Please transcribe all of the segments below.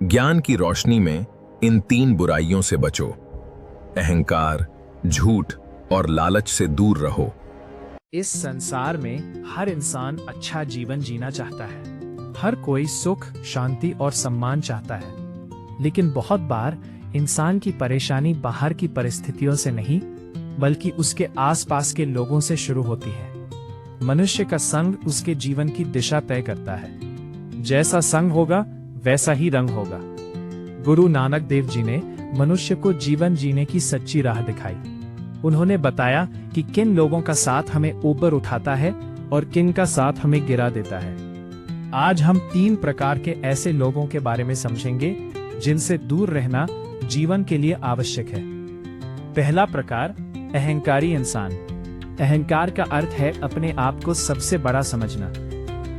ज्ञान की रोशनी में इन 3 बुराइयों से बचो। अहंकार, झूठ और लालच से दूर रहो। इस संसार में हर इंसान अच्छा जीवन जीना चाहता है। हर कोई सुख, शांति और सम्मान चाहता है। लेकिन बहुत बार इंसान की परेशानी बाहर की परिस्थितियों से नहीं, बल्कि उसके आसपास के लोगों से शुरू होती है। मनुष्य का संग उसके जीवन की दिशा तय करता है। जैसा संग होगा, वैसा ही रंग होगा। गुरु नानक देव जी ने मनुष्य को जीवन जीने की सच्ची राह दिखाई। उन्होंने बताया कि किन लोगों का साथ हमें ऊपर उठाता है और किन का साथ हमें गिरा देता है। आज हम 3 प्रकार के ऐसे लोगों के बारे में समझेंगे जिनसे दूर रहना जीवन के लिए आवश्यक है। पहला प्रकार, अहंकारी इंसान। अहंकार का अर्थ है अपने आप को सबसे बड़ा समझना।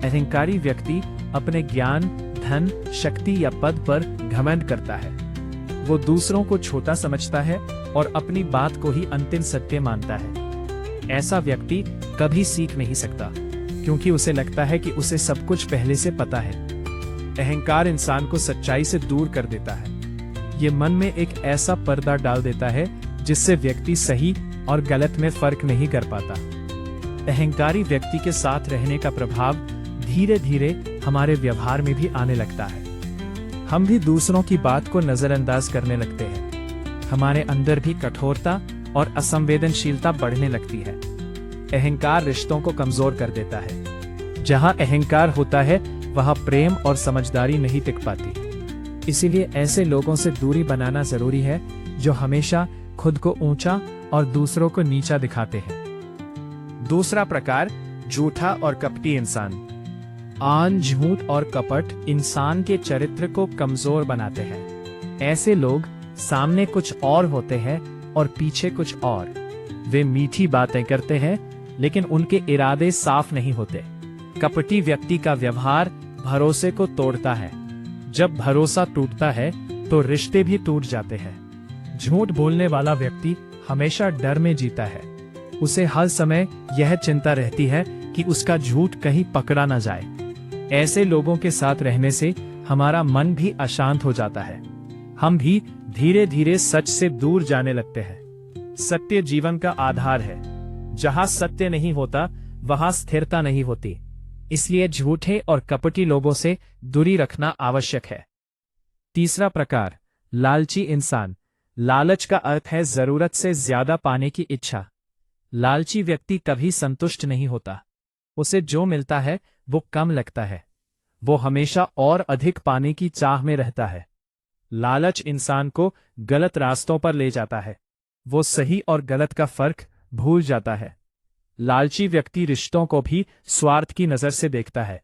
अहंकारी व्यक्ति अपने ज्ञान, धन, शक्ति या पद पर घमंड करता है। वो दूसरों को छोटा समझता है और अपनी बात को ही अंतिम सत्य मानता है। ऐसा व्यक्ति कभी सीख नहीं सकता, क्योंकि उसे लगता है कि उसे सब कुछ पहले से पता है। अहंकार इंसान को सच्चाई से दूर कर देता है। ये मन में एक ऐसा पर्दा डाल देता है जिससे व्यक्ति सही और गलत में फर्क नहीं कर पाता। अहंकारी व्यक्ति के साथ रहने का प्रभाव धीरे धीरे हमारे व्यवहार में भी आने लगता है। हम भी दूसरों की बात को नजरअंदाज करने लगते हैं। हमारे अंदर भी कठोरता और असंवेदनशीलता बढ़ने लगती है। अहंकार रिश्तों को कमजोर कर देता है। जहां अहंकार होता है, वहां प्रेम और समझदारी नहीं टिक पाती। इसीलिए ऐसे लोगों से दूरी बनाना जरूरी है जो हमेशा खुद को ऊंचा और दूसरों को नीचा दिखाते हैं। दूसरा प्रकार, झूठा और कपटी इंसान। आन, झूठ और कपट इंसान के चरित्र को कमजोर बनाते हैं। ऐसे लोग सामने कुछ और होते हैं और पीछे कुछ और। वे मीठी बातें करते हैं, लेकिन उनके इरादे साफ नहीं होते। कपटी व्यक्ति का व्यवहार भरोसे को तोड़ता है। जब भरोसा टूटता है तो रिश्ते भी टूट जाते हैं। झूठ बोलने वाला व्यक्ति हमेशा डर में जीता है। उसे हर समय यह चिंता रहती है कि उसका झूठ कहीं पकड़ा न जाए। ऐसे लोगों के साथ रहने से हमारा मन भी अशांत हो जाता है। हम भी धीरे धीरे सच से दूर जाने लगते हैं। सत्य जीवन का आधार है। जहां सत्य नहीं होता, वहां स्थिरता नहीं होती। इसलिए झूठे और कपटी लोगों से दूरी रखना आवश्यक है। तीसरा प्रकार, लालची इंसान। लालच का अर्थ है जरूरत से ज्यादा पाने की इच्छा। लालची व्यक्ति कभी संतुष्ट नहीं होता। उसे जो मिलता है वो कम लगता है। वो हमेशा और अधिक पाने की चाह में रहता है। लालच इंसान को गलत रास्तों पर ले जाता है। वो सही और गलत का फर्क भूल जाता है। लालची व्यक्ति रिश्तों को भी स्वार्थ की नजर से देखता है।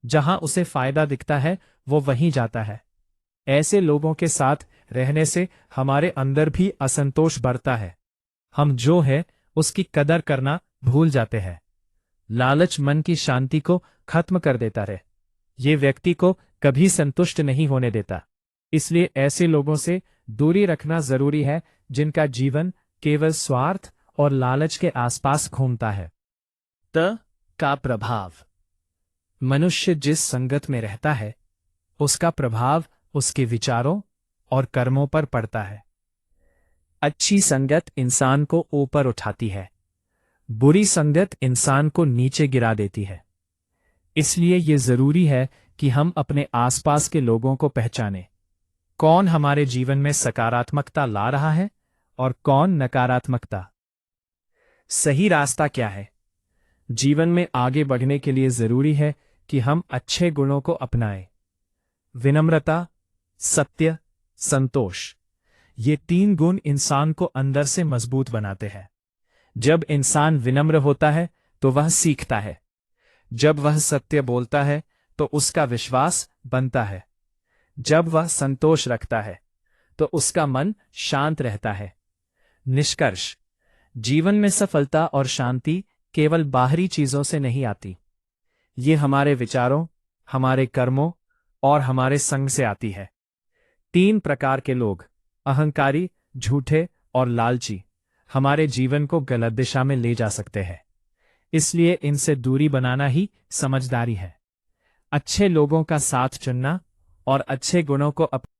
जहां उसे फायदा दिखता है, वो वहीं जाता है। ऐसे लोगों के साथ रहने से हमारे अंदर भी असंतोष बढ़ता है। हम जो है उसकी कदर करना भूल जाते हैं। लालच मन की शांति को खत्म कर देता है। ये व्यक्ति को कभी संतुष्ट नहीं होने देता। इसलिए ऐसे लोगों से दूरी रखना जरूरी है जिनका जीवन केवल स्वार्थ और लालच के आसपास घूमता है। त का प्रभाव। मनुष्य जिस संगत में रहता है, उसका प्रभाव उसके विचारों और कर्मों पर पड़ता है। अच्छी संगत इंसान को ऊपर उठाती है। बुरी संगत इंसान को नीचे गिरा देती है। इसलिए ये जरूरी है कि हम अपने आसपास के लोगों को पहचानें। कौन हमारे जीवन में सकारात्मकता ला रहा है और कौन नकारात्मकता। सही रास्ता क्या है? जीवन में आगे बढ़ने के लिए जरूरी है कि हम अच्छे गुणों को अपनाएं। विनम्रता, सत्य, संतोष, ये 3 गुण इंसान को अंदर से मजबूत बनाते हैं। जब इंसान विनम्र होता है तो वह सीखता है। जब वह सत्य बोलता है तो उसका विश्वास बनता है। जब वह संतोष रखता है तो उसका मन शांत रहता है। निष्कर्ष, जीवन में सफलता और शांति केवल बाहरी चीजों से नहीं आती। ये हमारे विचारों, हमारे कर्मों और हमारे संग से आती है। 3 प्रकार के लोग, अहंकारी, झूठे और लालची, हमारे जीवन को गलत दिशा में ले जा सकते हैं। इसलिए इनसे दूरी बनाना ही समझदारी है। अच्छे लोगों का साथ चुनना, और अच्छे गुणों को